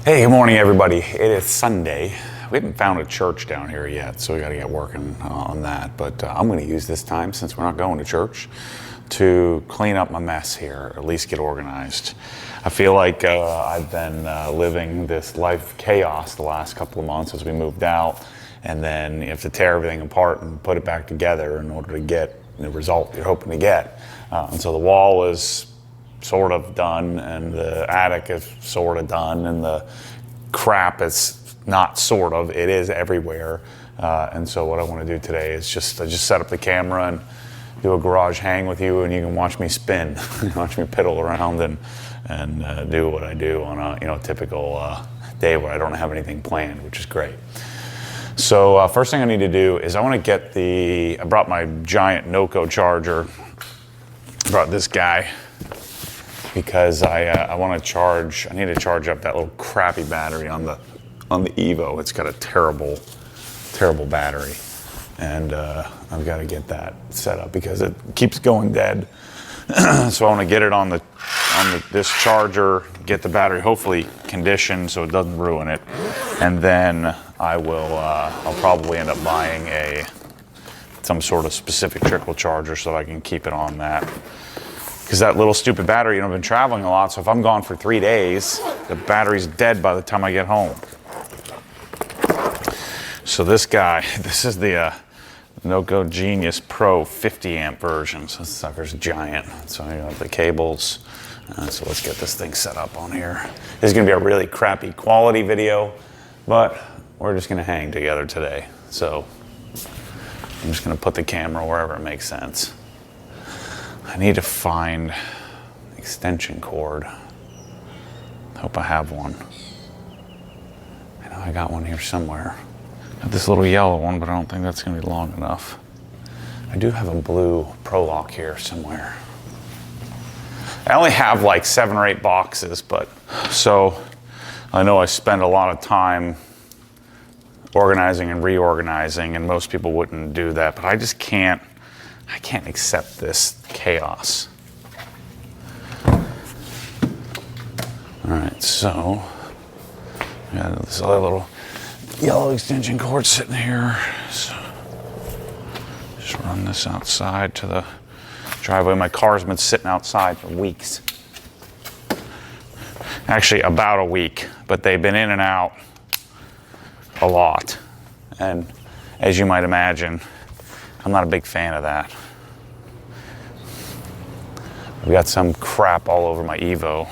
Hey, good morning, everybody. It is Sunday. We haven't found a church down here yet, so we got to get working on that. But I'm going to use this time, since we're not going to church, to clean up my mess here, or at least get organized. I feel like I've been living this life of chaos the last couple of months as we moved out, and then you have to tear everything apart and put it back together in order to get the result you're hoping to get. And so the wall is sort of done, and the attic is sort of done, and the crap is not sort of, it is everywhere. And so what I want to do today is I just set up the camera and do a garage hang with you, and you can watch me spin, watch me piddle around and do what I do on a typical day where I don't have anything planned, which is great. So first thing I need to do is I want to get I brought my giant Noco charger. I brought this guy because I want to charge. I need to charge up that little crappy battery on the Evo. It's got a terrible battery, and I've got to get that set up because it keeps going dead. So I want to get it on this charger, get the battery hopefully conditioned so it doesn't ruin it, and then I'll probably end up buying some sort of specific trickle charger so that I can keep it on that. Because that little stupid battery, I've been traveling a lot, so if I'm gone for 3 days, the battery's dead by the time I get home. So this is the Noco Genius Pro 50 amp version. So this sucker's giant. So I got the cables. So let's get this thing set up on here. This is gonna be a really crappy quality video, but we're just gonna hang together today. So I'm just gonna put the camera wherever it makes sense. I need to find an extension cord. Hope I have one. I know I got one here somewhere. Got this little yellow one, but I don't think that's gonna be long enough. I do have a blue Pro Lock here somewhere. I only have like 7 or 8 boxes, but so I know I spend a lot of time organizing and reorganizing, and most people wouldn't do that, but I just can't accept this chaos. All right, so I got this other little yellow extension cord sitting here. So just run this outside to the driveway. My car's been sitting outside for weeks. Actually, about a week, but they've been in and out a lot. And as you might imagine, I'm not a big fan of that. I've got some crap all over my Evo.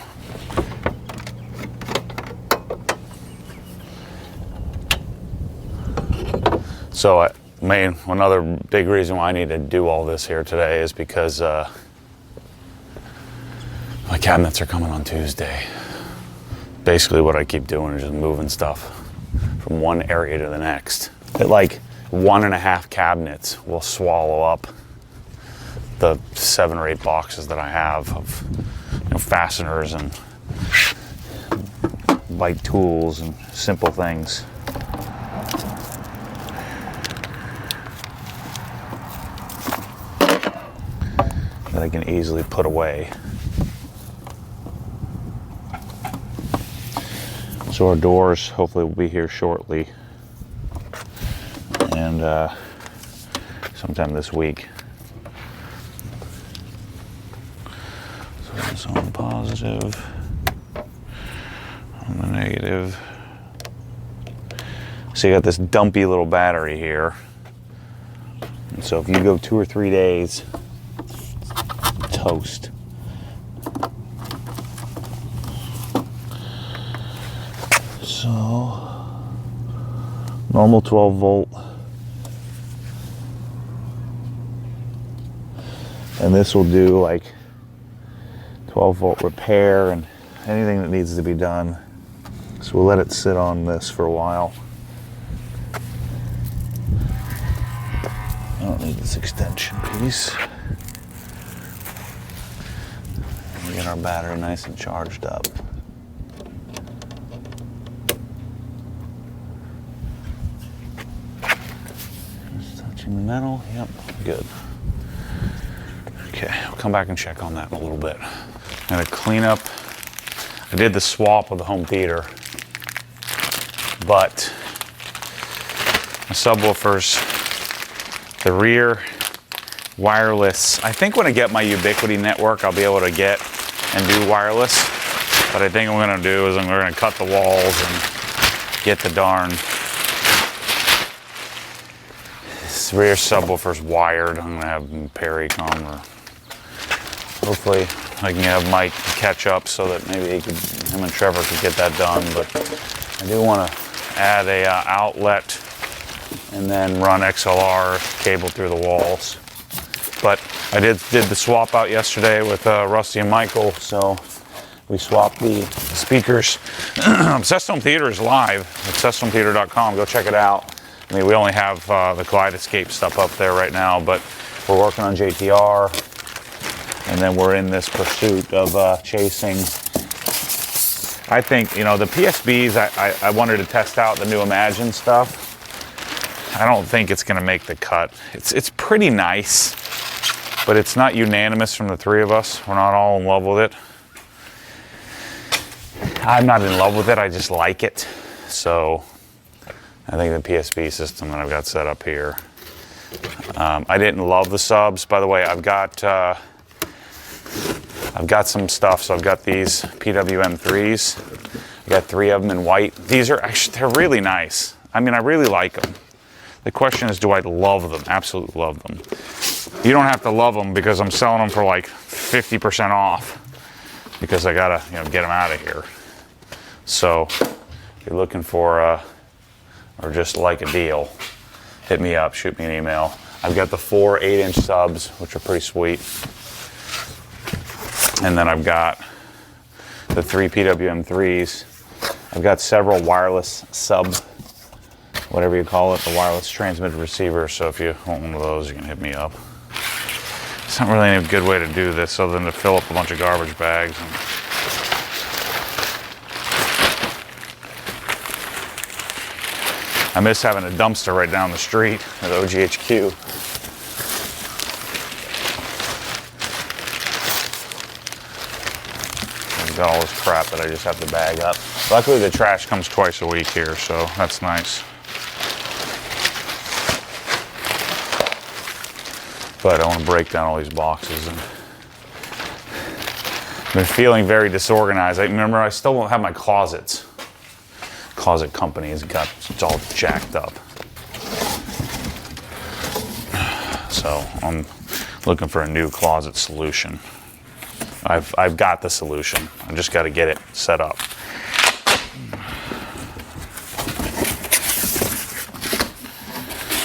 So another big reason why I need to do all this here today is because my cabinets are coming on Tuesday. Basically what I keep doing is just moving stuff from one area to the next. Like 1.5 cabinets will swallow up the 7 or 8 boxes that I have of fasteners and light tools and simple things. That I can easily put away. So our doors hopefully will be here shortly, and sometime this week. So this on the positive, on the negative. So you got this dumpy little battery here. And so if you go 2 or 3 days, toast. So normal 12 volt, and this will do like 12 volt repair and anything that needs to be done. So we'll let it sit on this for a while. I don't need this extension piece. We get our battery nice and charged up. The metal, yep, good. Okay, I'll come back and check on that in a little bit. I'm gonna clean up. I did the swap of the home theater but the subwoofers, the rear wireless. I think when I get my Ubiquity network, I'll be able to get and do wireless. But I think what I'm gonna do is we're gonna cut the walls and get the darn rear subwoofers wired. I'm gonna have Perry come, or hopefully I can have Mike catch up so that maybe him and Trevor could get that done. But I do want to add a outlet and then run XLR cable through the walls. But I did the swap out yesterday with Rusty and Michael, so we swapped the speakers. Obsessed Home Theater is live at obsessedhometheater.com. Go check it out. I mean, we only have the Kaleidoscape stuff up there right now, but we're working on JTR, and then we're in this pursuit of chasing. I think, you know, the PSBs, I wanted to test out the new Imagine stuff. I don't think it's going to make the cut. It's pretty nice, but it's not unanimous from the three of us. We're not all in love with it. I'm not in love with it, I just like it. So I think the PSB system that I've got set up here. I didn't love the subs. By the way, I've got some stuff. So I've got these PWM3s. I got 3 of them in white. These are actually, they're really nice. I mean, I really like them. The question is, do I love them? Absolutely love them. You don't have to love them because I'm selling them for like 50% off because I gotta, you know, get them out of here. So if you're looking for or just like a deal, hit me up, shoot me an email. I've got the 4 8-inch subs, which are pretty sweet. And then I've got the 3 PWM3s. I've got several wireless sub, whatever you call it, the wireless transmitter receiver. So if you want one of those, you can hit me up. It's not really any good way to do this other than to fill up a bunch of garbage bags. I miss having a dumpster right down the street at OGHQ. I've got all this crap that I just have to bag up. Luckily the trash comes twice a week here, so that's nice. But I want to break down all these boxes. And I've been feeling very disorganized. Remember, I still don't have my closets. Closet company it's all jacked up. So I'm looking for a new closet solution. I've got the solution. I just got to get it set up.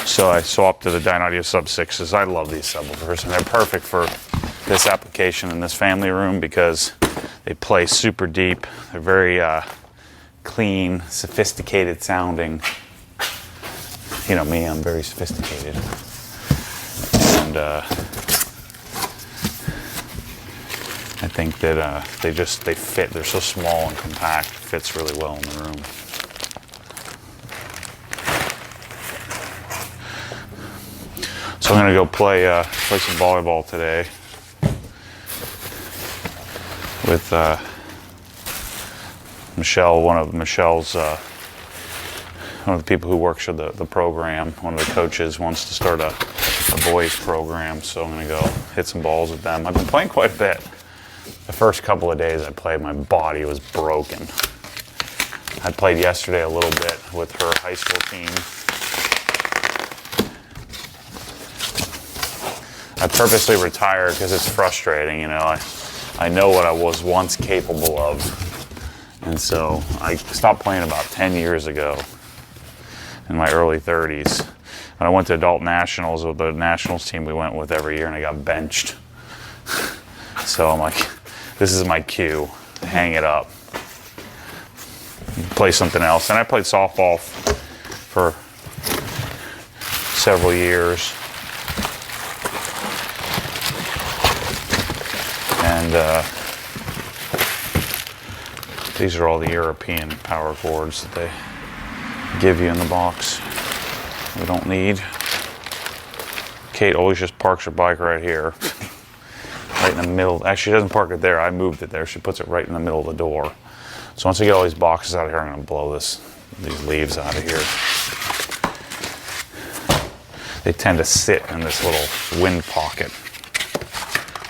So I swapped to the Dynaudio Sub 6s. I love these subwoofers, and they're perfect for this application in this family room because they play super deep. They're very clean, sophisticated sounding. You know me, I'm very sophisticated. And I think that they fit. They're so small and compact. It fits really well in the room. So I'm gonna go play some volleyball today with Michelle, one of the people who works for the program. One of the coaches wants to start a boys program, so I'm gonna go hit some balls with them. I've been playing quite a bit. The first couple of days I played, my body was broken. I played yesterday a little bit with her high school team. I purposely retired because it's frustrating, you know. I know what I was once capable of. And so I stopped playing about 10 years ago in my early 30s. And I went to adult nationals with the nationals team we went with every year, and I got benched. So I'm like, this is my cue to hang it up, play something else. And I played softball for several years. And these are all the European power cords that they give you in the box. We don't need. Kate always just parks her bike right here, right in the middle. Actually, she doesn't park it there. I moved it there. She puts it right in the middle of the door. So once I get all these boxes out of here, I'm going to blow this these leaves out of here. They tend to sit in this little wind pocket.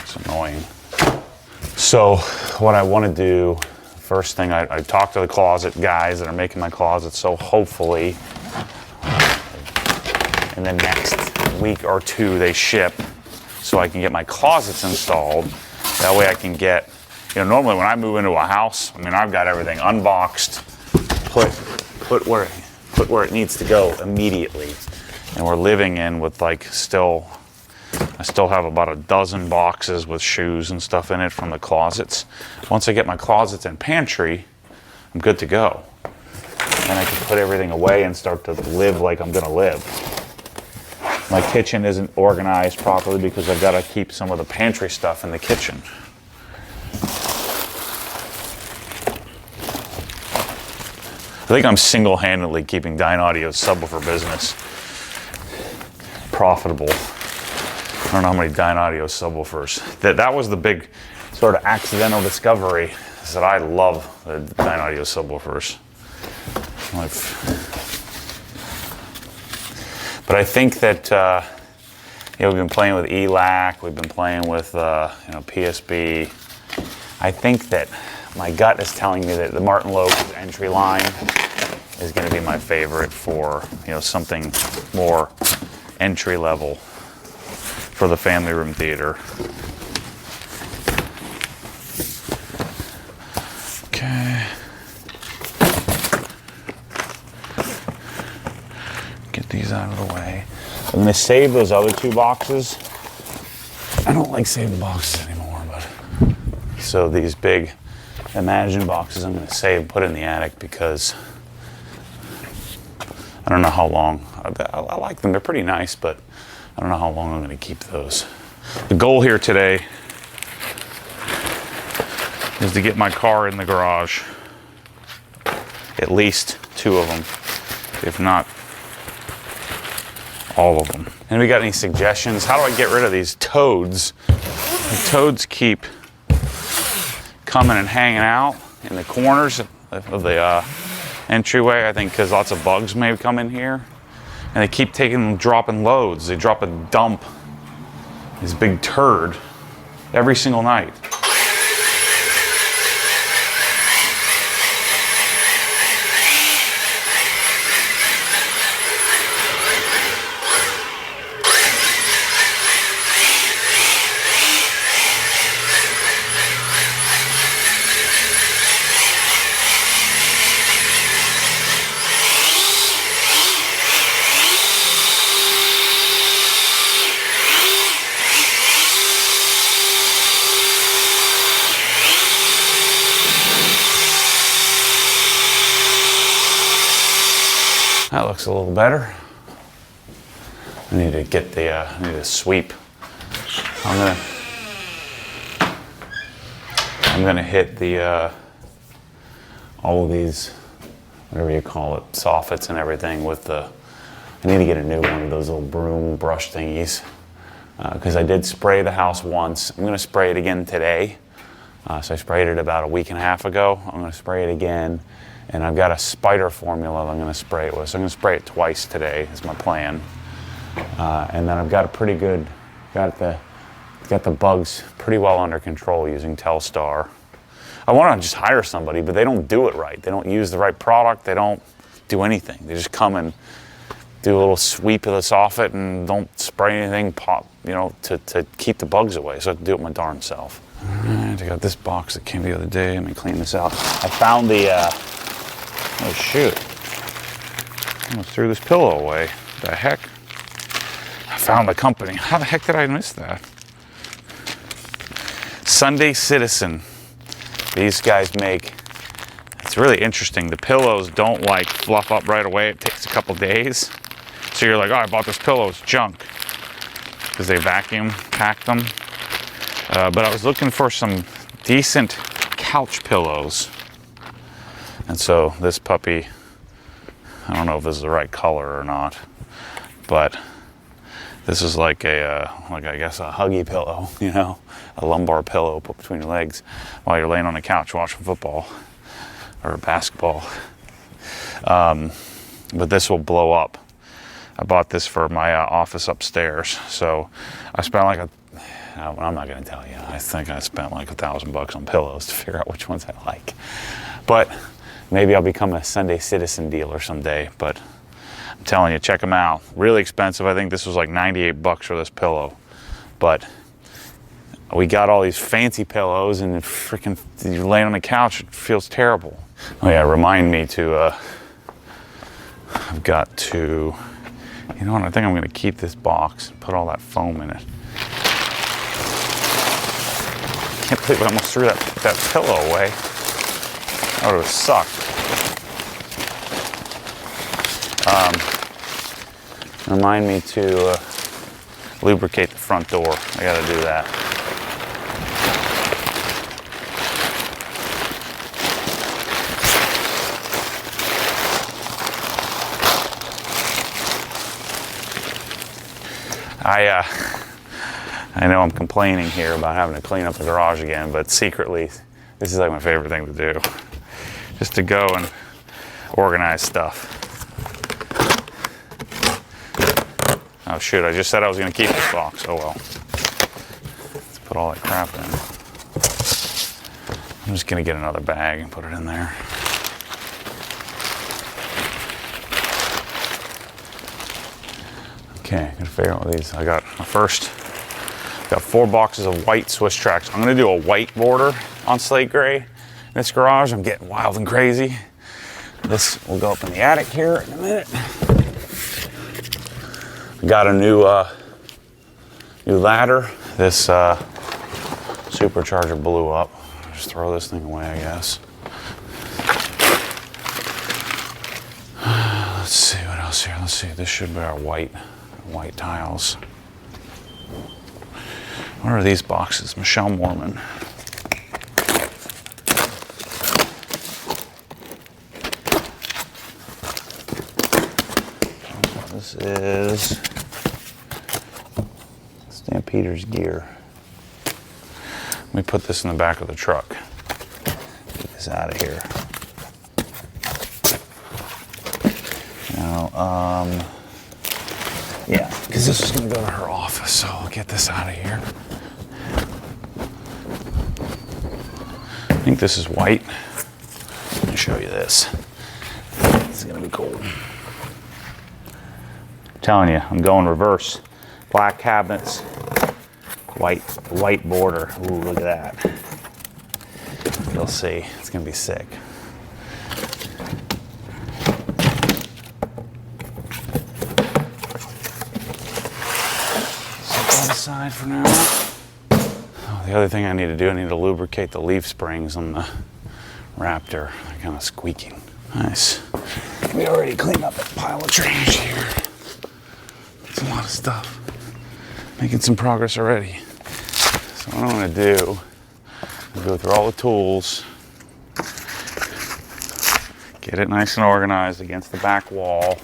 It's annoying. So what I want to do, first thing, I talked to the closet guys that are making my closet, so hopefully in the next week or two they ship so I can get my closets installed. That way I can get, normally when I move into a house, I've got everything unboxed, put where it needs to go immediately. And we're living in with I still have about a dozen boxes with shoes and stuff in it from the closets. Once I get my closets and pantry, I'm good to go. And I can put everything away and start to live like I'm gonna live. My kitchen isn't organized properly because I've got to keep some of the pantry stuff in the kitchen. I think I'm single-handedly keeping Dine Audio's subwoofer business profitable. I don't know how many Dine Audio subwoofers. That was the big sort of accidental discovery, is that I love the Dine Audio subwoofers. But I think that we've been playing with ELAC, we've been playing with PSB. I think that my gut is telling me that the Martin Loeb's entry line is going to be my favorite for something more entry level for the family room theater. Okay. Get these out of the way. I'm going to save those other two boxes. I don't like saving boxes anymore, but so these big Imagine boxes I'm going to save and put in the attic because I don't know how long. I like them. They're pretty nice, but I don't know how long I'm going to keep those. The goal here today is to get my car in the garage. At least two of them, if not all of them. And we got any suggestions? How do I get rid of these toads? The toads keep coming and hanging out in the corners of the entryway, I think because lots of bugs may come in here. And they keep dropping loads. They drop a dump, this big turd, every single night. That looks a little better. I need to get the, I need to sweep. I'm gonna hit the, all of these, whatever you call it, soffits and everything with the, I need to get a new one of those little broom brush thingies. Because I did spray the house once. I'm gonna spray it again today. So I sprayed it about a week and a half ago. I'm gonna spray it again. And I've got a spider formula that I'm going to spray it with. So I'm going to spray it twice today is my plan. And then I've got a pretty good, got the bugs pretty well under control using Telstar. I want to just hire somebody, but they don't do it right. They don't use the right product. They don't do anything. They just come and do a little sweep of the soffit and don't spray anything to keep the bugs away. So I have to do it my darn self. All right, I got this box that came the other day. Let me clean this out. I found the, oh shoot, I almost threw this pillow away. The heck? I found the company. How the heck did I miss that? Sunday Citizen. These guys make, it's really interesting. The pillows don't like fluff up right away. It takes a couple days. So you're like, oh, I bought this pillow, it's junk. Because they vacuum pack them. But I was looking for some decent couch pillows. And so this puppy, I don't know if this is the right color or not, but this is like a, I guess a huggy pillow, a lumbar pillow put between your legs while you're laying on the couch watching football or basketball. But this will blow up. I bought this for my office upstairs. So I spent like I'm not going to tell you. I think I spent like $1,000 on pillows to figure out which ones I like. But maybe I'll become a Sunday Citizen dealer someday. But I'm telling you, check them out. Really expensive. I think this was like $98 for this pillow. But we got all these fancy pillows, and freaking you're laying on the couch, it feels terrible. Oh yeah, remind me to, I've got to, you know what, I think I'm going to keep this box and put all that foam in it. Can't believe I almost threw that pillow away. That would have sucked. Remind me to lubricate the front door. I got to do that. I know I'm complaining here about having to clean up the garage again, but secretly, this is like my favorite thing to do. Just to go and organize stuff. Oh shoot, I just said I was going to keep this box. Oh well. Let's put all that crap in. I'm just going to get another bag and put it in there. Okay, I'm gonna figure out what these. I got my first. Got 4 boxes of white Swiss tracks. I'm gonna do a white border on slate gray in this garage. I'm getting wild and crazy. This will go up in the attic here in a minute. I got a new ladder. This supercharger blew up. Just throw this thing away, I guess. Let's see what else here. Let's see. This should be our white tiles. What are these boxes? Michelle Mormon. This is Stampeder's gear. Let me put this in the back of the truck. Get this out of here. Now, yeah, because this is going to go to her office, so I'll get this out of here. I think this is white. Let me show you this. This is going to be cool. I'm telling you, I'm going reverse. Black cabinets, white border. Ooh, look at that. You'll see. It's going to be sick. Aside for now. Oh, the other thing I need to do, I need to lubricate the leaf springs on the Raptor. They're kind of squeaking. Nice. We already cleaned up a pile of trash here. It's a lot of stuff. Making some progress already. So what I'm going to do is go through all the tools, get it nice and organized against the back wall.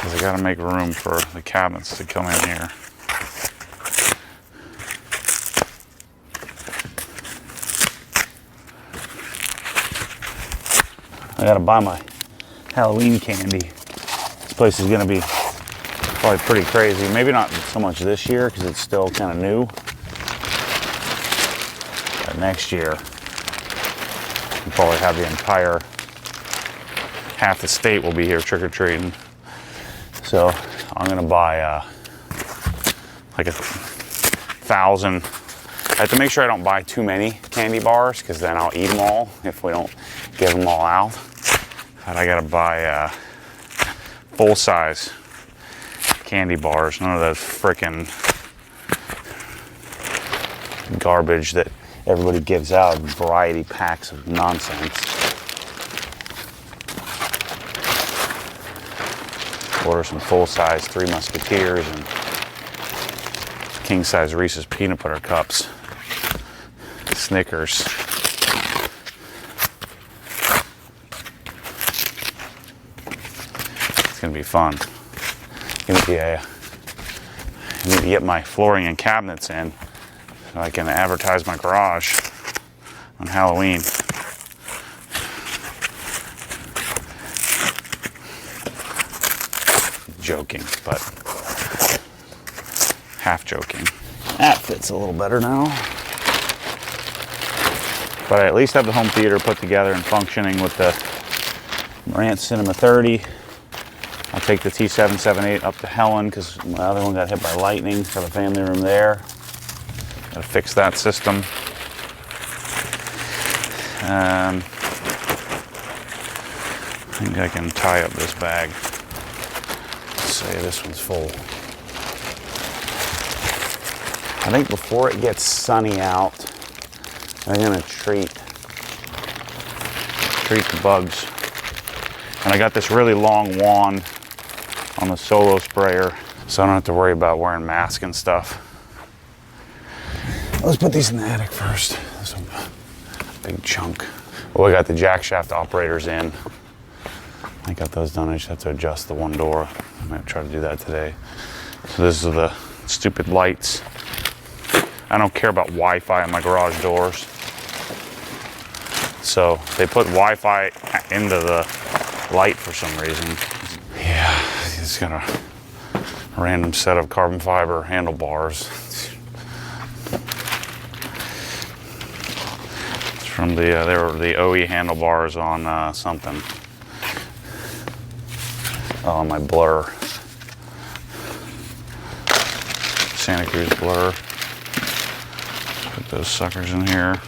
I gotta make room for the cabinets to come in here. I gotta buy my Halloween candy. This place is gonna be probably pretty crazy. Maybe not so much this year because it's still kind of new. But next year, we'll probably have the entire, half the state will be here trick-or-treating. So I'm gonna buy like 1,000. I have to make sure I don't buy too many candy bars because then I'll eat them all if we don't give them all out. But I gotta buy full-size candy bars. None of those frickin' garbage that everybody gives out, variety packs of nonsense. Order some full-size Three Musketeers and king-size Reese's peanut butter cups, Snickers. It's gonna be fun. I need to get my flooring and cabinets in so I can advertise my garage on Halloween. Joking, but half joking. That fits a little better now. But I at least have the home theater put together and functioning with the Marantz Cinema 30. I'll take the T778 up to Helen because my other one got hit by lightning for the family room there. Gotta fix that system. I think I can tie up this bag. Let's say this one's full. I think before it gets sunny out, I'm gonna treat the bugs. And I got this really long wand on the Solo sprayer, so I don't have to worry about wearing masks and stuff. Let's put these in the attic first. This one, big chunk. Well, we got the jack shaft operators in. I got those done. I just have to adjust the one door. I might try to do that today. So this is the stupid lights. I don't care about Wi-Fi on my garage doors. So they put Wi-Fi into the light for some reason. Yeah, it's got a random set of carbon fiber handlebars. It's from the they were the OE handlebars on something. Oh, my Blur. Santa Cruz Blur. Put those suckers in here.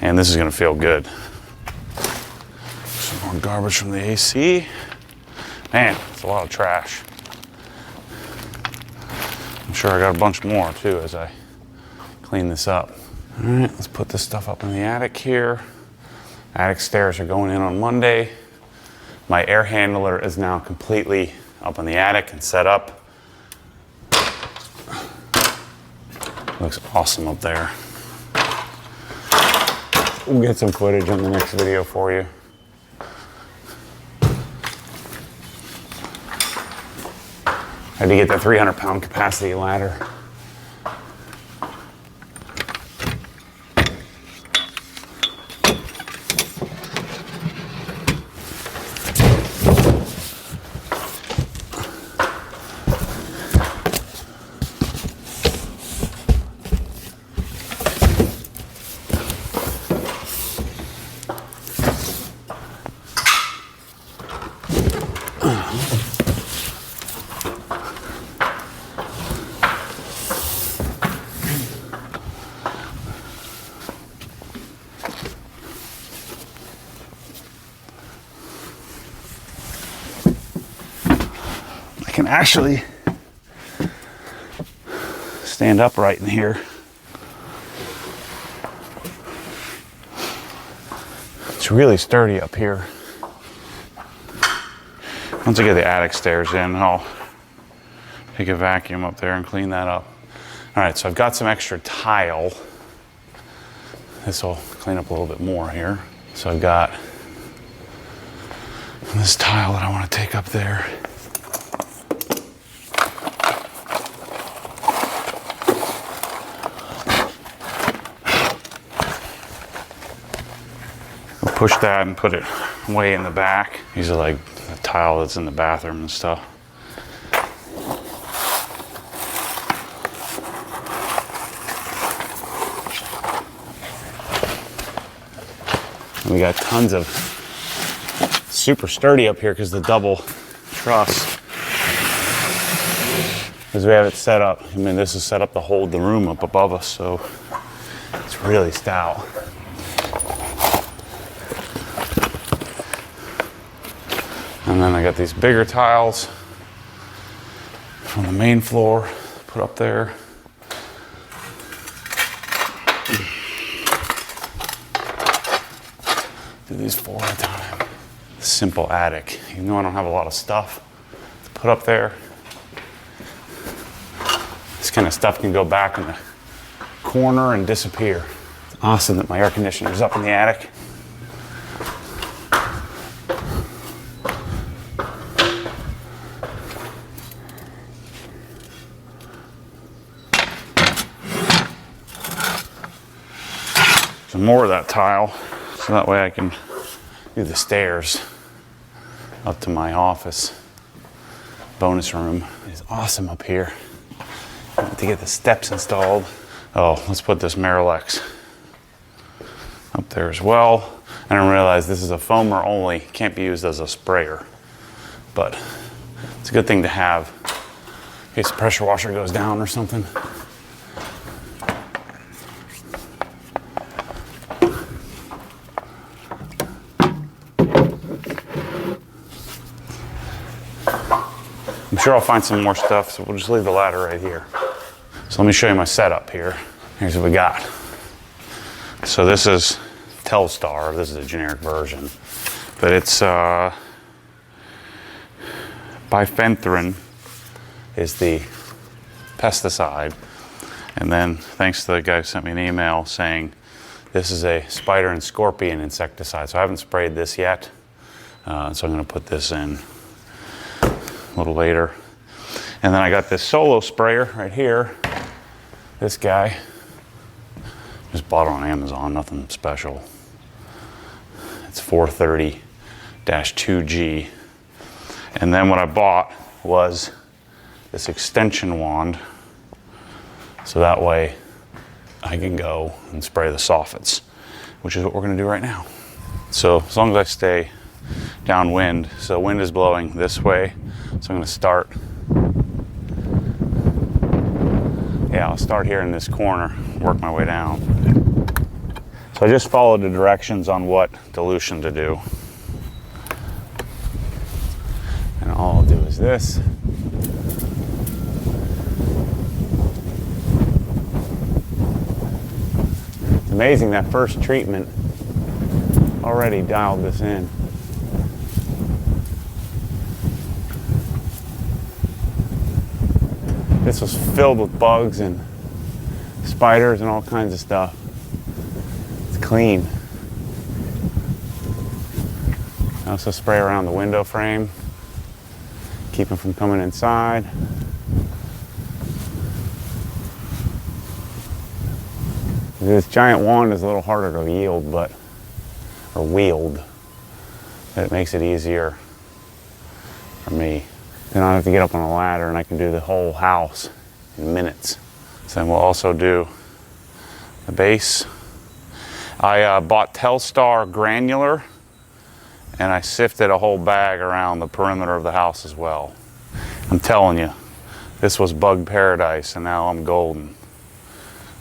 And this is gonna feel good. Some more garbage from the AC. Man, it's a lot of trash. I'm sure I got a bunch more too as I clean this up. All right, let's put this stuff up in the attic here. Attic stairs are going in on Monday. My air handler is now completely up in the attic and set up. Looks awesome up there. We'll get some footage on the next video for you. I had to get the 300-pound capacity ladder. I can actually stand upright in here. It's really sturdy up here. Once I get the attic stairs in, I'll take a vacuum up there and clean that up. All right, so I've got some extra tile. This will clean up a little bit more here. So I've got this tile that I want to take up there. Push that and put it way in the back. These are like the tile that's in the bathroom and stuff. And we got tons of super sturdy up here because the double truss. Because we have it set up. I mean, this is set up to hold the room up above us, so it's really stout. And then I got these bigger tiles from the main floor, put up there. Do these 4 at a time. Simple attic. Even though I don't have a lot of stuff to put up there, this kind of stuff can go back in the corner and disappear. It's awesome that my air conditioner is up in the attic. some more of that tile so that way I can do the stairs up to my office. Bonus room is awesome up here. To get the steps installed. Oh, let's put this Marilex up there as well. I didn't realize this is a foamer only, can't be used as a sprayer, but it's a good thing to have in case the pressure washer goes down or something. I'm sure I'll find some more stuff, so we'll just leave the ladder right here. So let me show you my setup here. Here's what we got. So this is Telstar. This is a generic version, but it's bifenthrin is the pesticide. And then thanks to the guy who sent me an email saying this is a spider and scorpion insecticide. So I haven't sprayed this yet. So I'm gonna put this in a little later. And then I got this solo sprayer right here. This guy, just bought it on Amazon, nothing special. It's 430-2G. And then what I bought was this extension wand. So that way I can go and spray the soffits, which is what we're gonna do right now. So as long as I stay downwind, so wind is blowing this way, so I'm gonna start. Yeah, I'll start here in this corner, work my way down. So I just followed the directions on what dilution to do. And all I'll do is this. It's amazing that first treatment already dialed this in. This was filled with bugs and spiders and all kinds of stuff. It's clean. I also spray around the window frame, keep them from coming inside. This giant wand is a little harder to wield, but it makes it easier for me. Then I don't have to get up on a ladder and I can do the whole house in minutes. So then we'll also do the base. I bought Telstar granular and I sifted a whole bag around the perimeter of the house as well. I'm telling you, this was bug paradise and now I'm golden.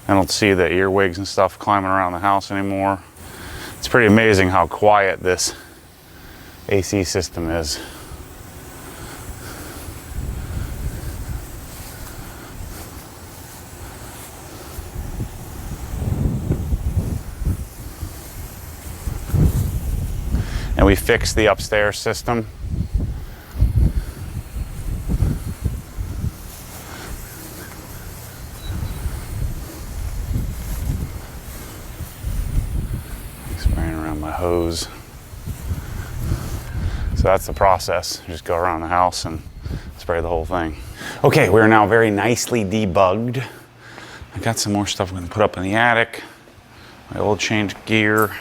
I don't see the earwigs and stuff climbing around the house anymore. It's pretty amazing how quiet this AC system is. And we fixed the upstairs system. Spraying around my hose. So that's the process. You just go around the house and spray the whole thing. Okay, we're now very nicely debugged. I got some more stuff I'm gonna put up in the attic. My oil change gear.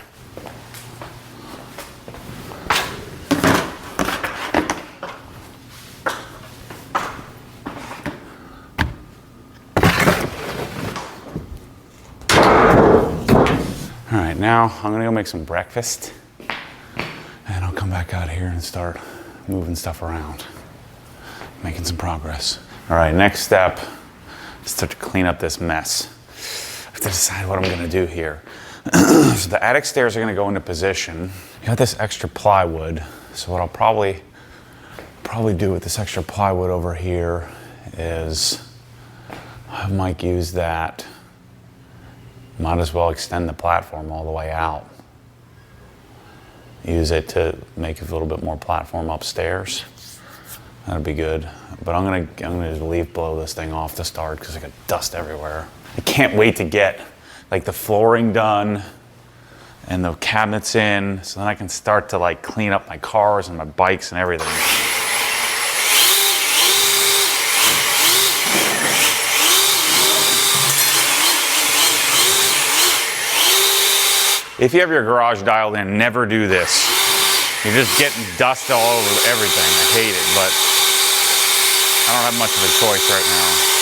All right, now I'm gonna go make some breakfast and I'll come back out here and start moving stuff around, making some progress. All right, next step is to clean up this mess. I have to decide what I'm gonna do here. So the attic stairs are gonna go into position. I got this extra plywood, so what I'll probably do with this extra plywood over here is have Mike use that. Might as well extend the platform all the way out. Use it to make a little bit more platform upstairs. That'd be good. But I'm gonna leave blow this thing off to start because I got dust everywhere. I can't wait to get like the flooring done and the cabinets in, so then I can start to like clean up my cars and my bikes and everything. If you have your garage dialed in, never do this. You're just getting dust all over everything. I hate it, but I don't have much of a choice right now.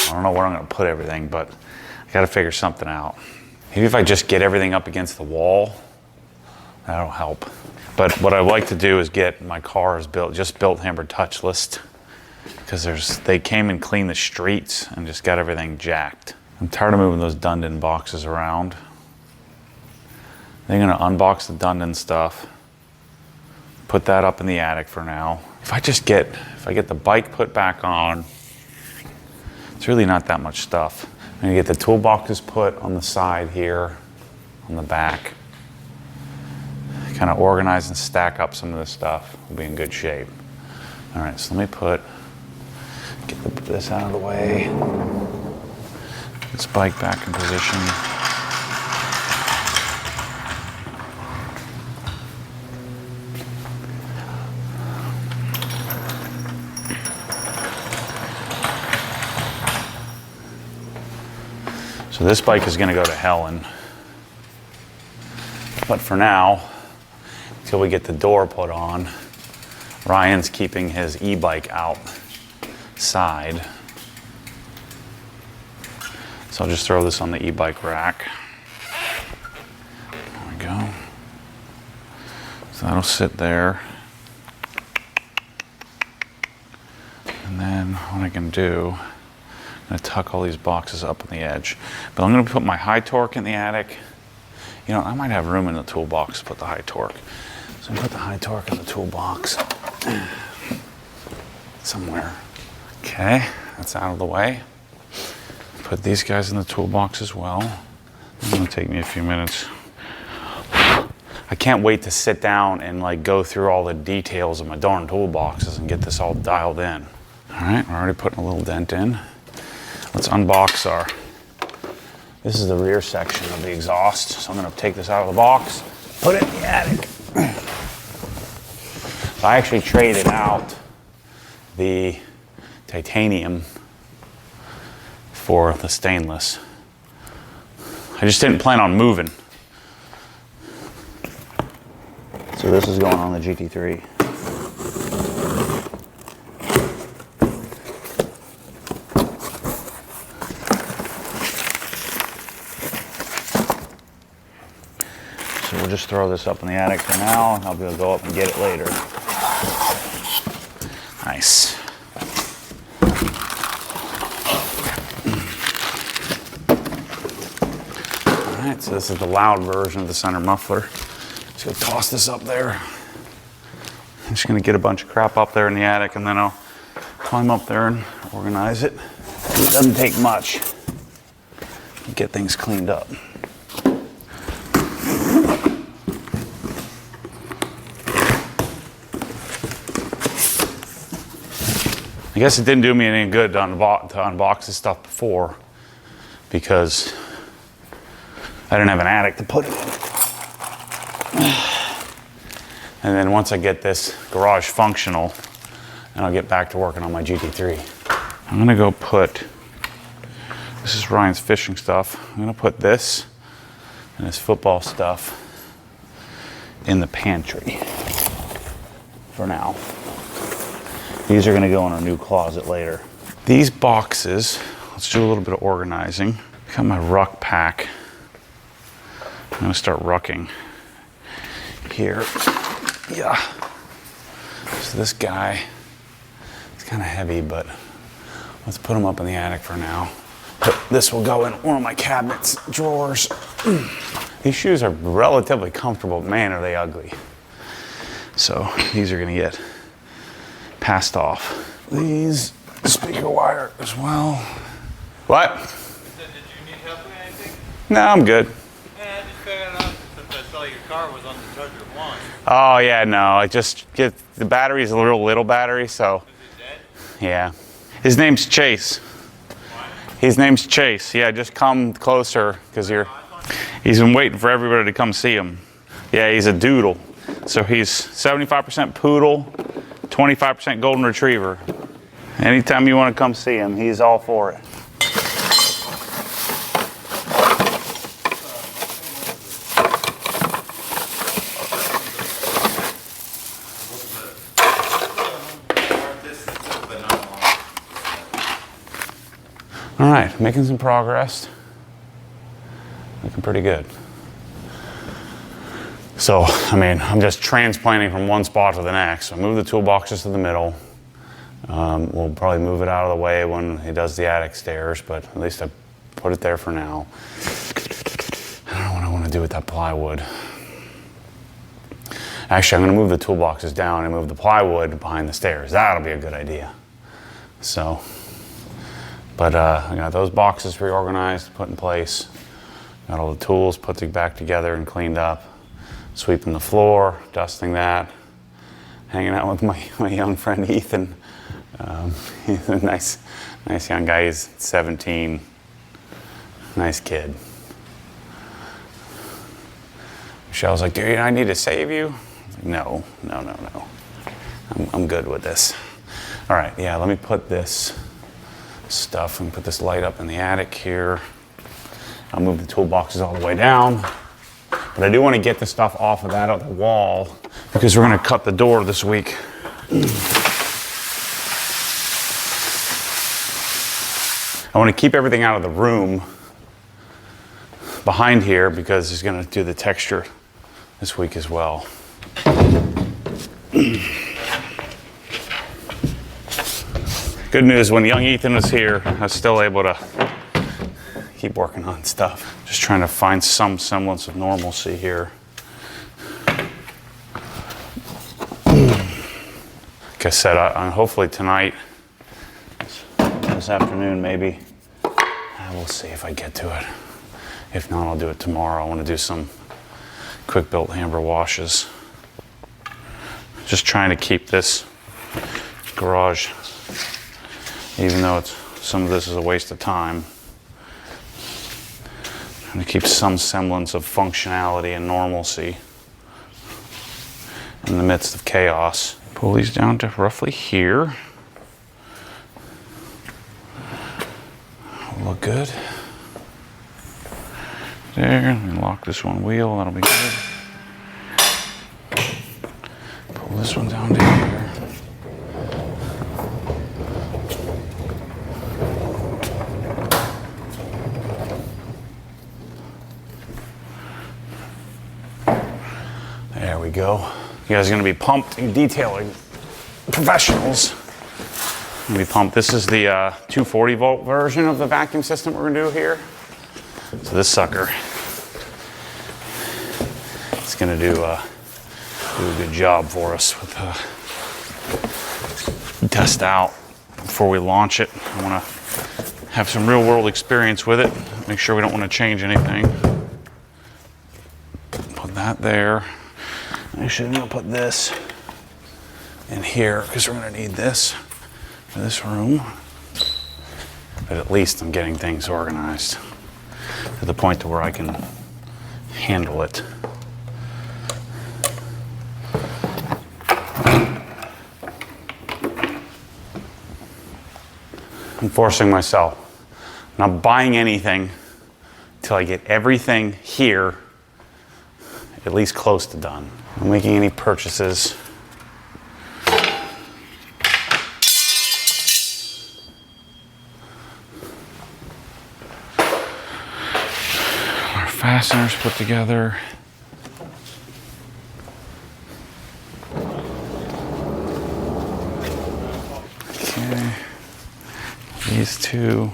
I don't know where I'm going to put everything, but I got to figure something out. Maybe if I just get everything up against the wall, that'll help. But what I like to do is get my cars built, just built hampered touchless, because they came and cleaned the streets and just got everything jacked. I'm tired of moving those Dundon boxes around. They're going to unbox the Dundon stuff, put that up in the attic for now. If I get the bike put back on, it's really not that much stuff. I'm gonna get the toolboxes put on the side here, on the back. Kind of organize and stack up some of this stuff. We'll be in good shape. All right, so let me get this out of the way. This bike back in position. So this bike is going to go to Helen, but for now, until we get the door put on, Ryan's keeping his e-bike outside. So I'll just throw this on the e-bike rack. There we go. So that'll sit there. And then what I can do, I'm gonna tuck all these boxes up on the edge. But I'm gonna put my high torque in the attic. You know, I might have room in the toolbox to put the high torque. So I'm gonna put the high torque in the toolbox somewhere. Okay, that's out of the way. Put these guys in the toolbox as well. It's gonna take me a few minutes. I can't wait to sit down and like go through all the details of my darn toolboxes and get this all dialed in. All right, we're already putting a little dent in. Let's unbox this is the rear section of the exhaust. So I'm gonna take this out of the box, put it in the attic. So I actually traded out the titanium for the stainless. I just didn't plan on moving. So this is going on the GT3. So we'll just throw this up in the attic for now, and I'll be able to go up and get it later. Nice. All right, so this is the loud version of the center muffler. Just gonna toss this up there. I'm just gonna get a bunch of crap up there in the attic, and then I'll climb up there and organize it. It doesn't take much to get things cleaned up. I guess it didn't do me any good to unbox this stuff before because I didn't have an attic to put it in. And then once I get this garage functional, then I'll get back to working on my GT3. I'm gonna go this is Ryan's fishing stuff. I'm gonna put this and his football stuff in the pantry for now. These are gonna go in our new closet later. These boxes, let's do a little bit of organizing. Got my ruck pack. I'm gonna start rucking here. Yeah. So this guy, it's kind of heavy, but let's put him up in the attic for now. This will go in one of my cabinets, drawers. These shoes are relatively comfortable, but man, are they ugly. So these are gonna get passed off. These speaker wire as well. What? So did you need help with anything? No, I'm good. Yeah, just figuring out since I saw your car was on the charger one. Oh yeah, no, I just get the battery's a little battery, so. Is it dead? Yeah. His name's Chase. What? His name's Chase. Yeah, just come closer because he's been waiting for everybody to come see him. Yeah, he's a doodle. So he's 75% poodle, 25% golden retriever. Anytime you want to come see him, he's all for it. All right, making some progress. Looking pretty good. So, I mean, I'm just transplanting from one spot to the next. So I move the toolboxes to the middle. We'll probably move it out of the way when he does the attic stairs, but at least I put it there for now. I don't know what I want to do with that plywood. Actually, I'm going to move the toolboxes down and move the plywood behind the stairs. That'll be a good idea. So, but I got those boxes reorganized, put in place. Got all the tools put back together and cleaned up. Sweeping the floor, dusting that. Hanging out with my young friend Ethan. He's a nice young guy. He's 17. Nice kid. Michelle's like, "Do I need to save you?" I was like, No. I'm good with this. All right, yeah, let me put this stuff and put this light up in the attic here. I'll move the toolboxes all the way down. But I do want to get the stuff off of that other wall because we're going to cut the door this week. I want to keep everything out of the room behind here because he's going to do the texture this week as well. Good news, when young Ethan was here, I was still able to keep working on stuff. Just trying to find some semblance of normalcy here. Like I said, hopefully tonight, this afternoon maybe, we'll see if I get to it. If not, I'll do it tomorrow. I want to do some quick built hammer washes. Just trying to keep this garage, even though some of this is a waste of time, trying to keep some semblance of functionality and normalcy in the midst of chaos. Pull these down to roughly here. Look good. There, let me lock this one wheel, that'll be good. Pull this one down to here. There we go. You guys are gonna be pumped and detailing professionals. Gonna be pumped. This is the 240 volt version of the vacuum system we're gonna do here. So this sucker is gonna do a good job for us with test out before we launch it. I wanna have some real world experience with it. Make sure we don't wanna change anything. Put that there. Actually, I'm gonna put this in here because we're gonna need this for this room. But at least I'm getting things organized to the point to where I can handle it. I'm forcing myself. I'm not buying anything until I get everything here at least close to done. I'm not making any purchases. Our fasteners put together. Okay. These two.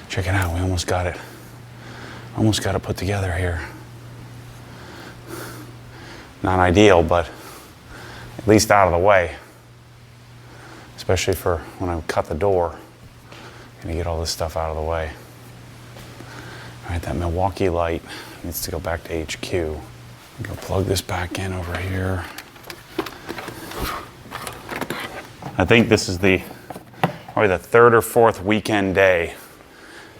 Check it out, we almost got it. Almost got it put together here. Not ideal, but at least out of the way. especially for when I cut the door. I'm gonna get all this stuff out of the way. All right, that Milwaukee light needs to go back to HQ. I'm gonna plug this back in over here. I think this is probably the third or fourth weekend day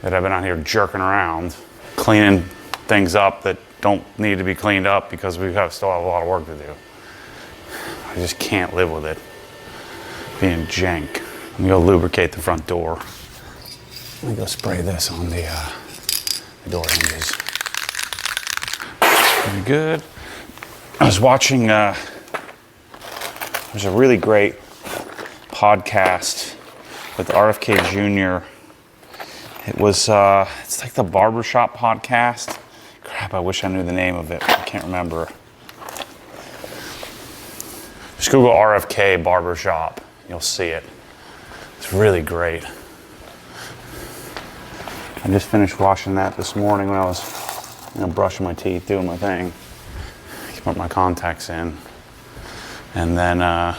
that I've been out here jerking around, cleaning things up that don't need to be cleaned up because still have a lot of work to do. I just can't live with it being jank. I'm gonna lubricate the front door. Let me go spray this on the door hinges. Pretty good. I was watching, there's a really great podcast with RFK Jr. It was, it's like the barbershop podcast. Crap, I wish I knew the name of it. I can't remember. Just Google RFK barbershop. You'll see it. It's really great. I just finished washing that this morning when I was brushing my teeth, doing my thing. Put my contacts in. And then I'm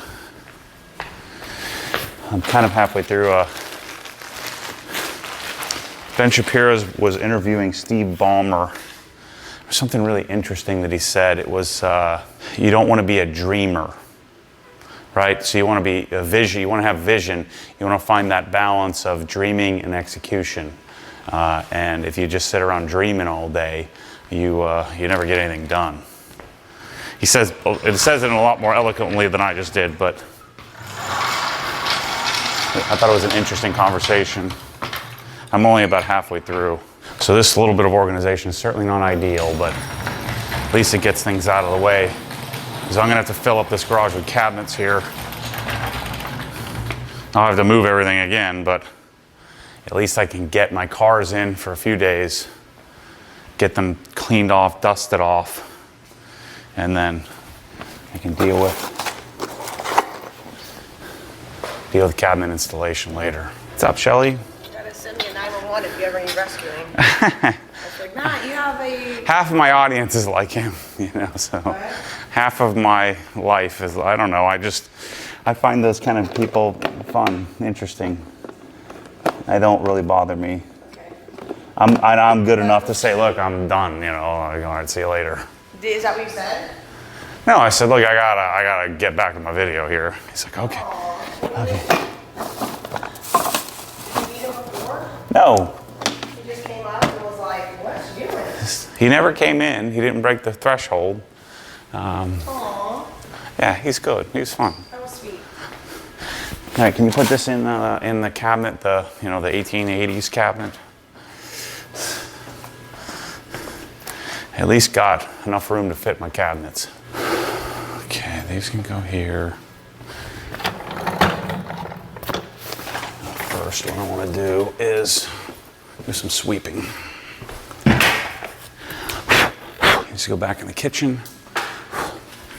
kind of halfway through. Ben Shapiro was interviewing Steve Ballmer. There's something really interesting that he said. It was, you don't want to be a dreamer, right? So you want to be a vision. You want to have vision. You want to find that balance of dreaming and execution. And if you just sit around dreaming all day, you never get anything done. It says it a lot more eloquently than I just did, but I thought it was an interesting conversation. I'm only about halfway through. So this little bit of organization is certainly not ideal, but at least it gets things out of the way. So I'm gonna have to fill up this garage with cabinets here. I'll have to move everything again, but at least I can get my cars in for a few days, get them cleaned off, dusted off, and then I can deal with cabinet installation later. What's up, Shelly? You gotta send me a 911 if you ever need rescuing. I was like, Matt, you have a... Half of my audience is like him, so What? half of my life is, I don't know, I find those kind of people fun, interesting. They don't really bother me. Okay. I'm good enough to say, look, I'm done, all right, see you later. Is that what you said? No, I said, look, I gotta get back to my video here. He's like, okay. Okay. Did you meet him before? No, He just came up and was like, what's you doing? he never came in. He didn't break the threshold. Aww, Yeah, he's good. He's fun. that was sweet. All right, can you put this in the cabinet, the 1880s cabinet? At least got enough room to fit my cabinets. Okay, these can go here. First, what I want to do is do some sweeping. Just go back in the kitchen.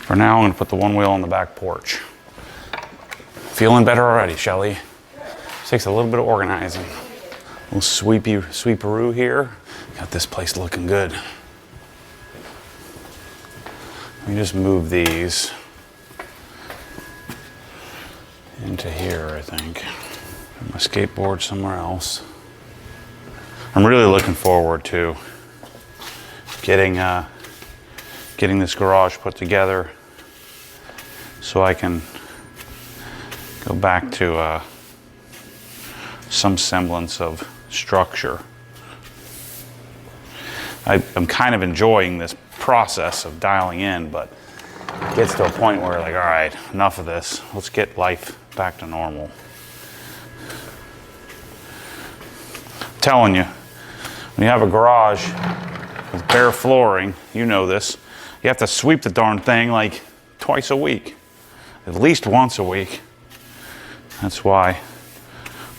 For now, I'm going to put the one wheel on the back porch. Feeling better already, Shelly. Takes a little bit of organizing. A little sweeperoo here. Got this place looking good. Let me just move these into here, I think. Put my skateboard somewhere else. I'm really looking forward to getting this garage put together so I can go back to some semblance of structure. I'm kind of enjoying this process of dialing in, but it gets to a point where like, all right, enough of this. Let's get life back to normal. I'm telling you, when you have a garage with bare flooring, you know this, you have to sweep the darn thing like twice a week, at least once a week. That's why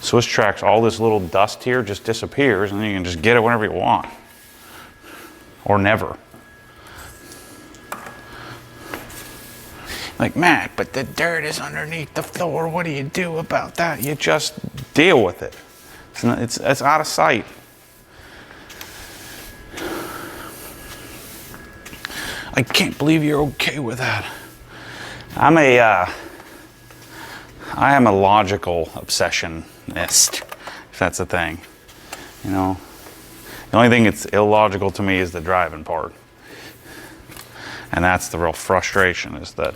Swiss Tracks, all this little dust here just disappears, and then you can just get it whenever you want. Or never. Like, Matt, but the dirt is underneath the floor. What do you do about that? You just deal with it. It's out of sight. I can't believe you're okay with that. I'm I am a logical obsessionist, if that's a thing. You know, the only thing that's illogical to me is the driving part. And that's the real frustration, is that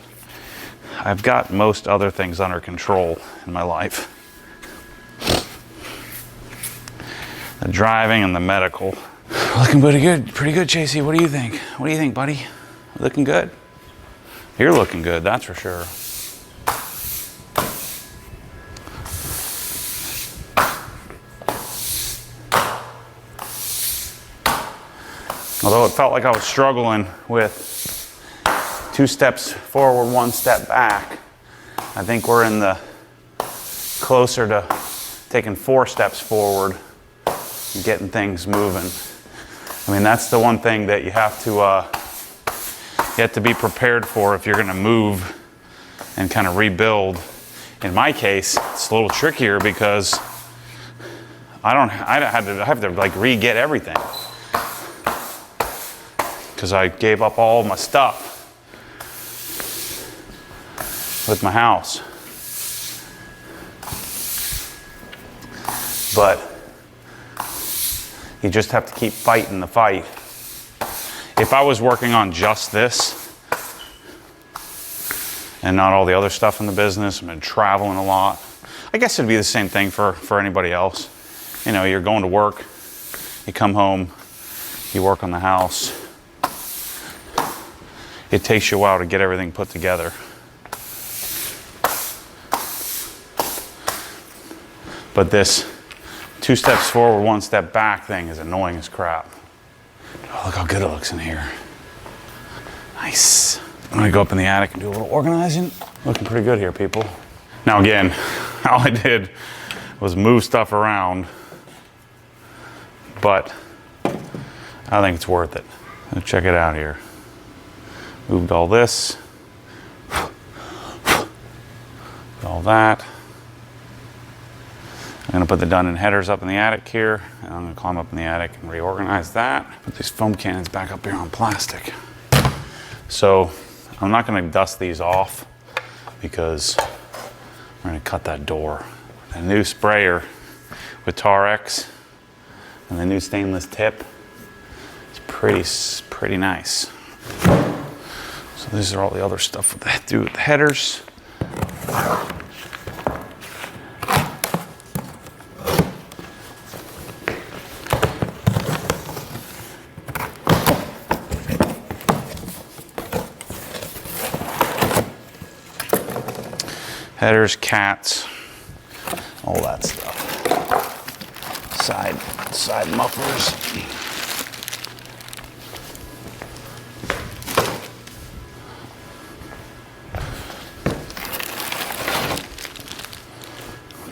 I've got most other things under control in my life. The driving and the medical. Looking pretty good, Chasey. What do you think? What do you think, buddy? Looking good? You're looking good, that's for sure. Although it felt like I was struggling with 2 steps forward, 1 step back, I think we're in the closer to taking 4 steps forward and getting things moving. I mean, that's the one thing that you have to be prepared for if you're going to move and kind of rebuild. In my case, it's a little trickier because I have to like re-get everything, because I gave up all my stuff with my house. But you just have to keep fighting the fight. If I was working on just this and not all the other stuff in the business, I've been traveling a lot, I guess it'd be the same thing for anybody else. You know, you're going to work, you come home, you work on the house. It takes you a while to get everything put together. But this 2 steps forward, 1 step back thing is annoying as crap. Oh, look how good it looks in here. Nice. I'm gonna go up in the attic and do a little organizing. Looking pretty good here, people. Now again, all I did was move stuff around, but I think it's worth it. So check it out here. Moved all this, all that. I'm gonna put the done-in headers up in the attic here, and I'm gonna climb up in the attic and reorganize that. Put these foam cannons back up here on plastic. So I'm not gonna dust these off because we're gonna cut that door. The new sprayer with Tarex and the new stainless tip is pretty nice. So these are all the other stuff with the headers. Headers, cats, all that stuff. Side mufflers.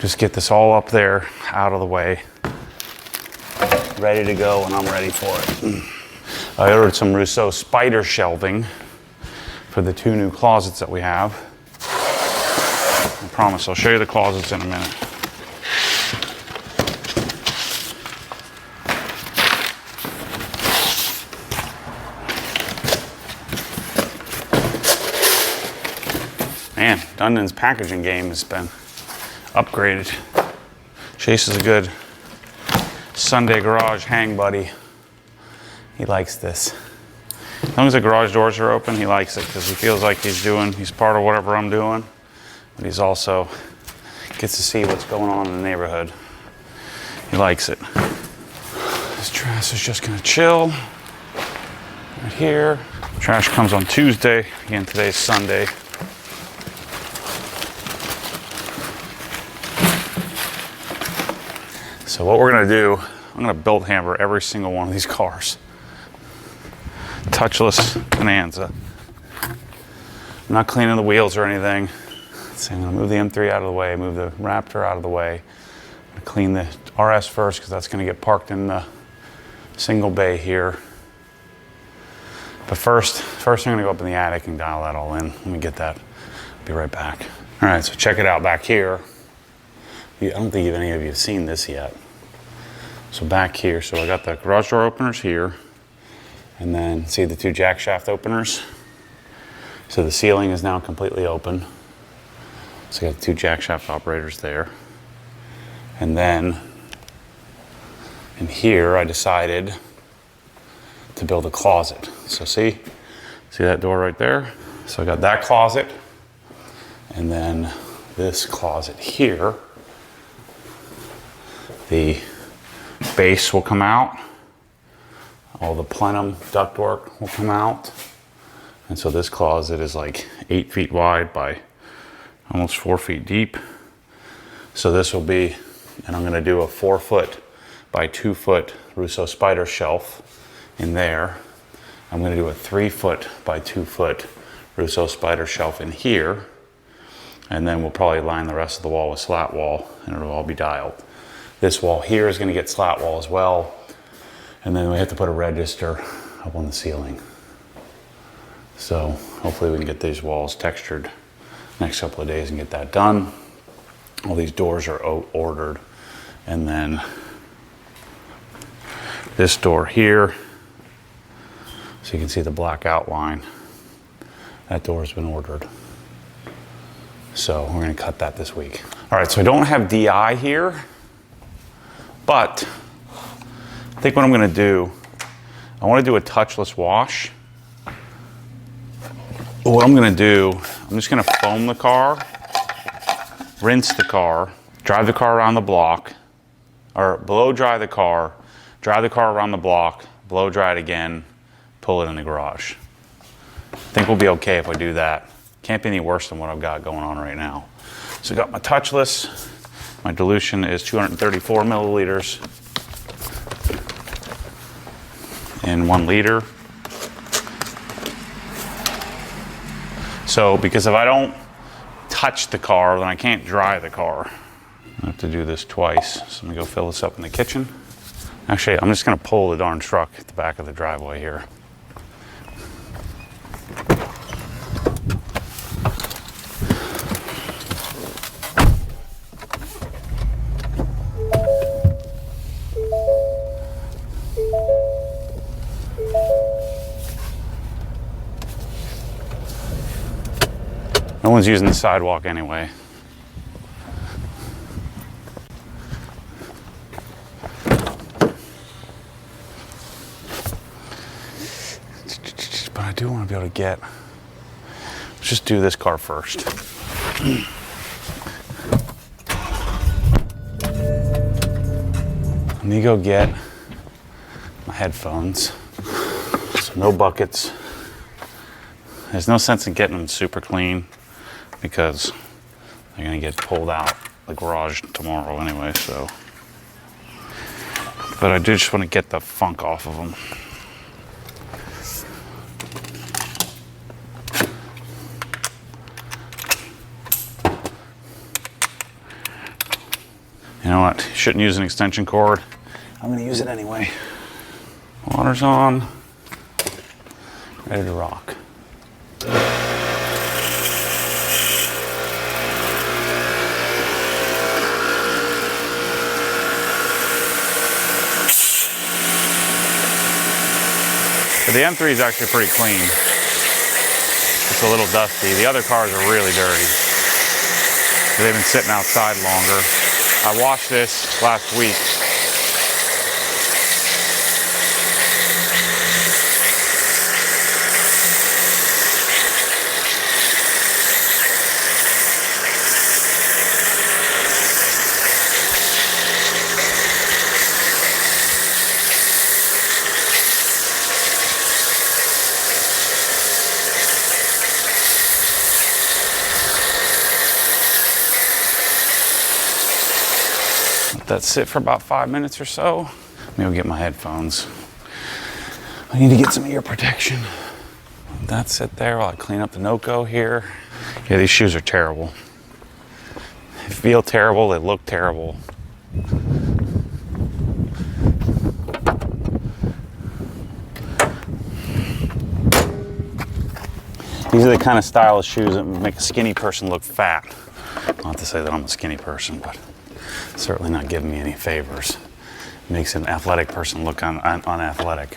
Just get this all up there, out of the way, ready to go when I'm ready for it. I ordered some Rousseau spider shelving for the 2 new closets that we have. I promise I'll show you the closets in a minute. Man, Dundon's packaging game has been upgraded. Chase is a good Sunday garage hang buddy. He likes this. As long as the garage doors are open, he likes it because he feels like he's part of whatever I'm doing. But he's also gets to see what's going on in the neighborhood. He likes it. This trash is just gonna chill right here. Trash comes on Tuesday. Again, today's Sunday. So what we're gonna do, I'm gonna belt hammer every single one of these cars. Touchless Bonanza. I'm not cleaning the wheels or anything. So I'm gonna move the M3 out of the way, move the Raptor out of the way. I'm gonna clean the RS first because that's gonna get parked in the single bay here. But first I'm gonna go up in the attic and dial that all in. Let me get that, be right back. All right, so check it out back here. I don't think any of you have seen this yet. So back here, so I got the garage door openers here, and then see the 2 jack shaft openers? So the ceiling is now completely open. So I got 2 jack shaft operators there. And then in here I decided to build a closet. So see that door right there? So I got that closet, and then this closet here. The base will come out, all the plenum ductwork will come out, and so this closet is like 8 feet wide by almost 4 feet deep. So this will be, and I'm gonna do a 4 foot by 2 foot Russo spider shelf in there. I'm gonna do a 3 foot by 2 foot Russo spider shelf in here. And then we'll probably line the rest of the wall with slat wall, and it'll all be dialed. This wall here is gonna get slat wall as well. And then we have to put a register up on the ceiling. So hopefully we can get these walls textured next couple of days and get that done. All these doors are ordered. And then this door here, so you can see the black outline, that door's been ordered. So we're gonna cut that this week. All right, so I don't have DI here, but I think what I'm gonna do, I wanna do a touchless wash. What I'm gonna do, I'm just gonna foam the car, rinse the car, drive the car around the block, or blow dry the car, drive the car around the block, blow dry it again, pull it in the garage. I think we'll be okay if I do that. Can't be any worse than what I've got going on right now. So I got my touchless. My dilution is 234 milliliters in 1 liter. So because if I don't touch the car, then I can't dry the car. I have to do this twice. So I'm gonna go fill this up in the kitchen. Actually, I'm just gonna pull the darn truck at the back of the driveway here. No one's using the sidewalk anyway. But I do want to be able to get, let's just do this car first. Let me go get my headphones. So no buckets. There's no sense in getting them super clean, because they're gonna get pulled out the garage tomorrow anyway, so. But I do just want to get the funk off of them. You know what? Shouldn't use an extension cord. I'm gonna use it anyway. Water's on. Ready to rock. But the M3 is actually pretty clean. It's a little dusty. The other cars are really dirty. They've been sitting outside longer. I washed this last week. Let that sit for about 5 minutes or so. Maybe get my headphones. I need to get some ear protection. Let that sit there while I clean up the Noco here. Yeah, these shoes are terrible. They feel terrible, they look terrible. These are the kind of style of shoes that make a skinny person look fat. Not to say that I'm a skinny person, but certainly not giving me any favors. Makes an athletic person look unathletic.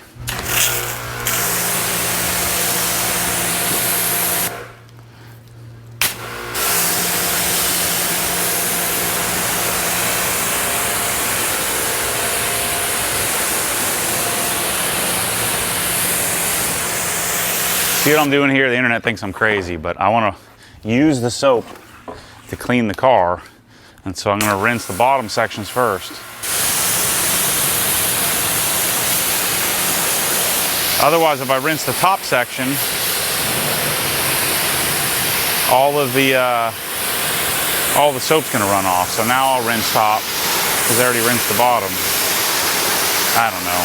See what I'm doing here? The internet thinks I'm crazy, but I want to use the soap to clean the car. And so I'm going to rinse the bottom sections first. Otherwise, if I rinse the top section, all the soap's going to run off. So now I'll rinse top because I already rinsed the bottom. I don't know.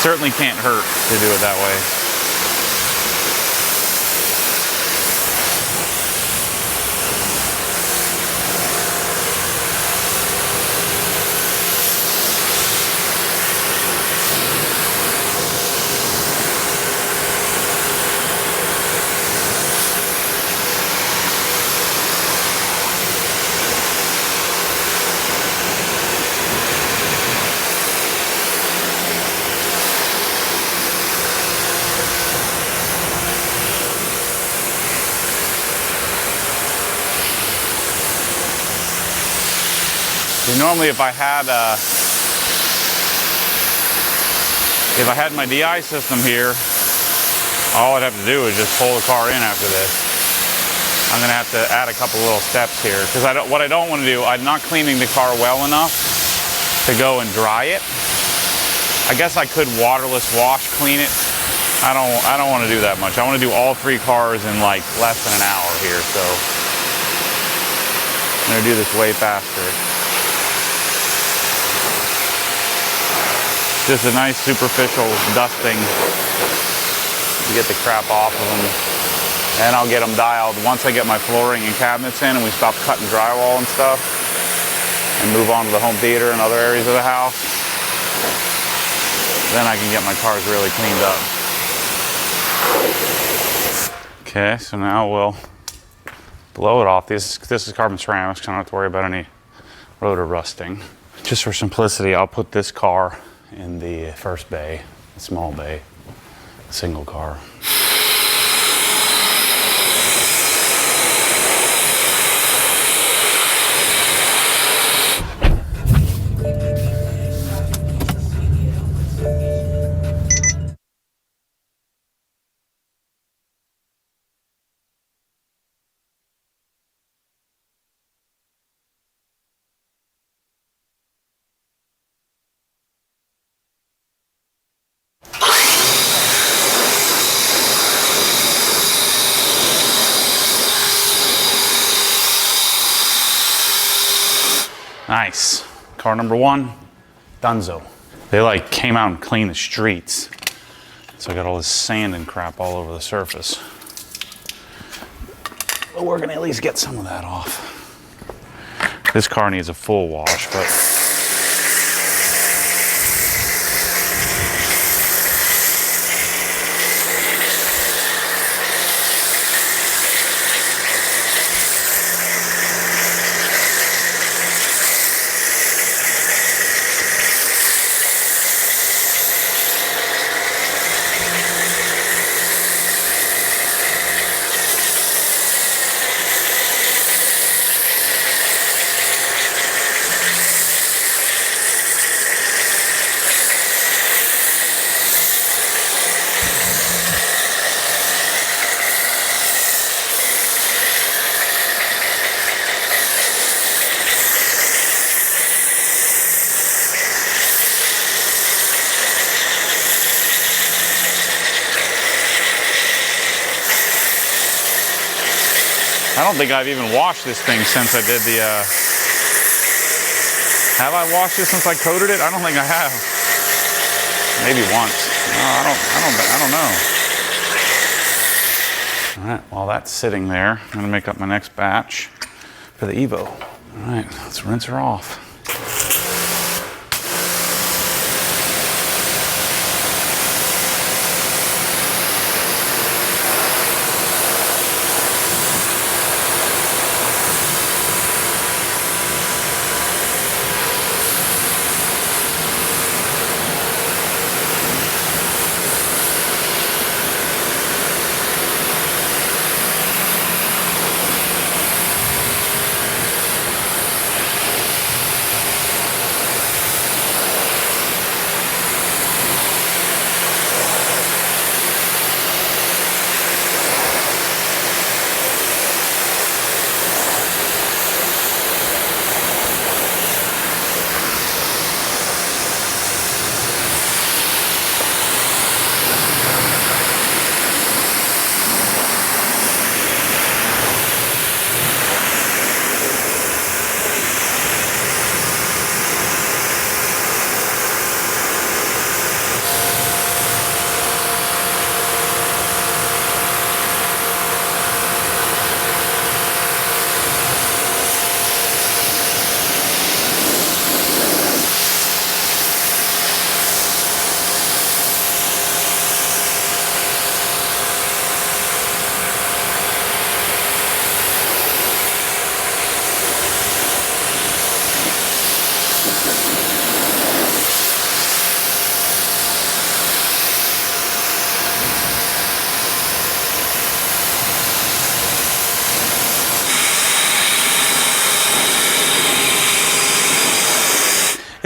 Certainly can't hurt to do it that way. Normally, if I had my DI system here, all I'd have to do is just pull the car in after this. I'm going to have to add a couple little steps here because what I don't want to do, I'm not cleaning the car well enough to go and dry it. I guess I could waterless wash clean it. I don't want to do that much. I want to do all 3 cars in like less than an hour here, so I'm going to do this way faster. Just a nice superficial dusting to get the crap off of them. And I'll get them dialed once I get my flooring and cabinets in and we stop cutting drywall and stuff and move on to the home theater and other areas of the house. Then I can get my cars really cleaned up. Okay, so now we'll blow it off. This is carbon ceramics, so I don't have to worry about any rotor rusting. Just for simplicity, I'll put this car in the first bay, the small bay, single car. Nice. Car number 1, donezo. They like came out and cleaned the streets. So I got all this sand and crap all over the surface. But we're gonna at least get some of that off. This car needs a full wash, but I don't think I've even washed this thing since I did the, have I washed it since I coated it? I don't think I have. Maybe once. No, I don't know. All right, while that's sitting there, I'm gonna make up my next batch for the Evo. All right, let's rinse her off.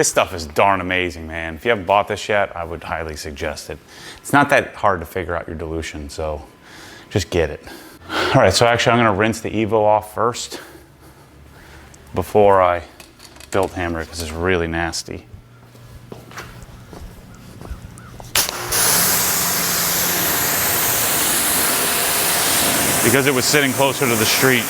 This stuff is darn amazing, man. If you haven't bought this yet, I would highly suggest it. It's not that hard to figure out your dilution, so just get it. All right, so actually I'm gonna rinse the Evo off first before I belt hammer it, because it's really nasty. Because it was sitting closer to the street.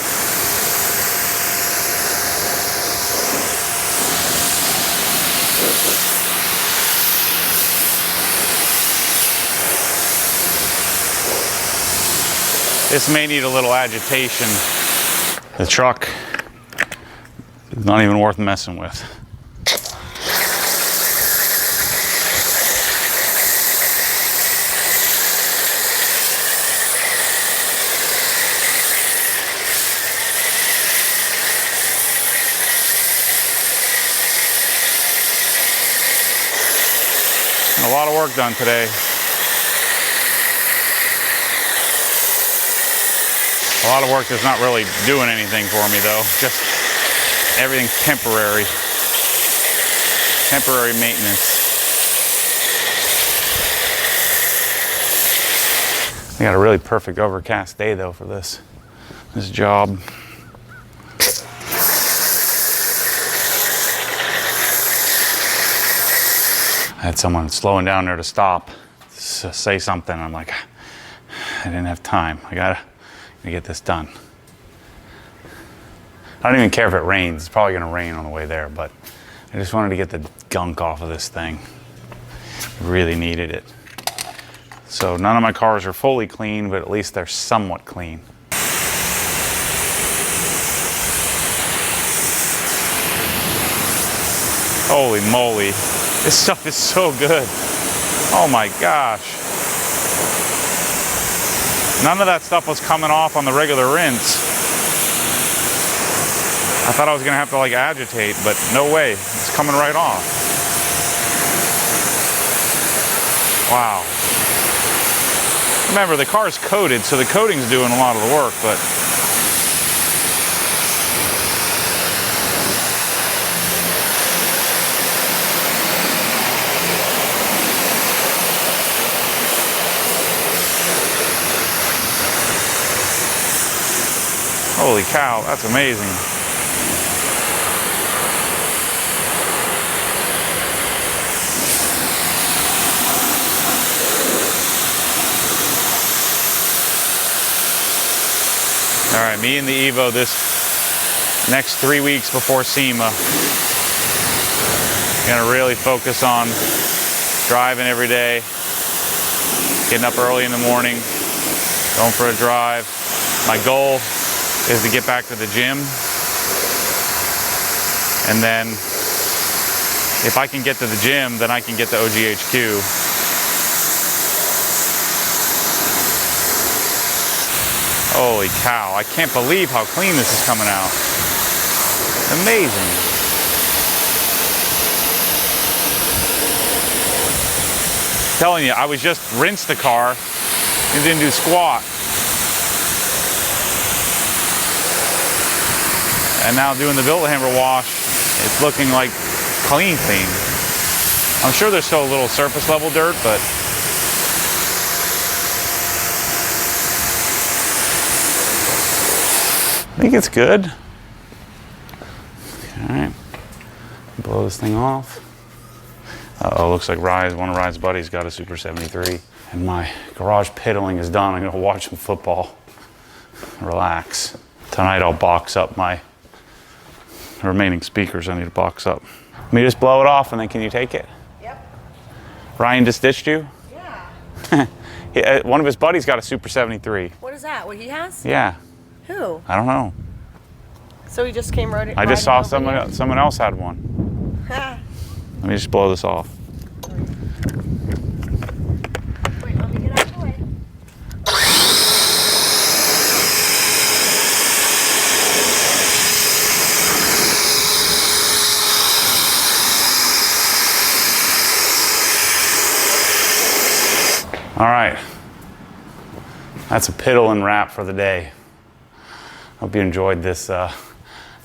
This may need a little agitation. The truck is not even worth messing with. A lot of work done today. A lot of work that's not really doing anything for me though. Just everything's temporary. Temporary maintenance. I got a really perfect overcast day though for this job. I had someone slowing down there to stop, to say something. I'm like, I didn't have time. I gotta get this done. I don't even care if it rains. It's probably gonna rain on the way there, but I just wanted to get the gunk off of this thing. Really needed it. So none of my cars are fully clean, but at least they're somewhat clean. Holy moly. This stuff is so good. Oh my gosh. None of that stuff was coming off on the regular rinse. I thought I was gonna have to like agitate, but no way. It's coming right off. Wow. Remember, the car's coated, so the coating's doing a lot of the work, but holy cow, that's amazing. All right, me and the Evo this next 3 weeks before SEMA. Gonna really focus on driving every day, getting up early in the morning, going for a drive. My goal is to get back to the gym, and then if I can get to the gym, then I can get to OGHQ. Holy cow, I can't believe how clean this is coming out. Amazing. Telling you, I was just rinsed the car and didn't do squat. And now doing the billet hammer wash, it's looking like clean. I'm sure there's still a little surface level dirt, but I think it's good. All right, blow this thing off. Uh-oh, looks like one of Rye's buddies got a Super 73. And my garage piddling is done. I'm gonna watch some football, relax. Tonight I'll box up my remaining speakers. I need to box up. Let me just blow it off and then can you take it? Yep. Ryan just ditched you? Yeah. One of his buddies got a Super 73. What is that? What he has? Yeah. Who? I don't know. So he just came riding. I just saw someone else had one. Let me just blow this off. Wait, let me get out of the way. All right. That's a piddling wrap for the day. Hope you enjoyed this. Try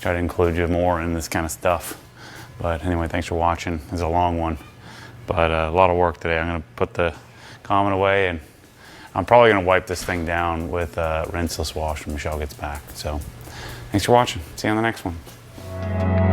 to include you more in this kind of stuff. But anyway, thanks for watching. It's a long one, but a lot of work today. I'm gonna put the common away, and I'm probably gonna wipe this thing down with rinseless wash when Michelle gets back. So thanks for watching. See you on the next one.